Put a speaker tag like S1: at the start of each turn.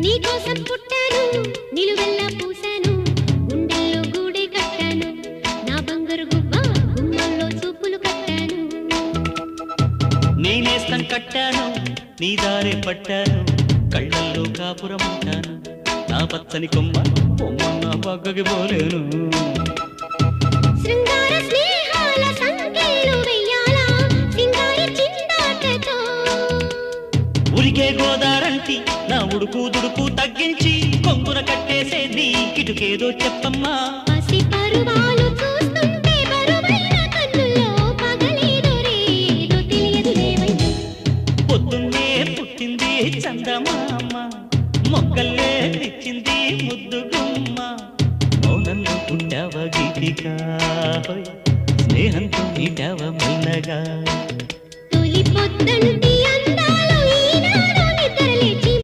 S1: నీకోసం పుట్టాను నిలువెల్లా పూసాను గుండెల్లో గూడే కట్టాను నా బంగారు గువ్వ గుమ్మంలో చూపులు కట్టాను
S2: నేనేస్తం కట్టాను నీ దారే పట్టాను కళ్ళల్లో కాపురం ఉంటాను నా పచ్చని కొమ్మ కొమ్మన్న పక్కకి పోలేను
S1: శృంగార స్నేహాల సంఖ్యలు వెయ్యాలా సింగారి చిందాటతో
S2: ఉరికే గోదారంటి నా ఉడుకు దుడుకు తగ్గించి కొంగున కట్టేసేది కిటుకేదో చెప్పమ్మా
S1: పసి పరువాలు చూస్తుంటే బరువైన కన్నుల్లో పగలేదో రేదో తెలియదు లేవయ్యా
S2: పొద్దున్నే పుట్టింది చందమామ మొక్కల్లే తెచ్చింది ముద్దు గుమ్మ మౌనంలో పుట్టావ గీతిగా స్నేహంతో నీటావ మెల్లగా
S1: తొలి పొద్దంటి అంద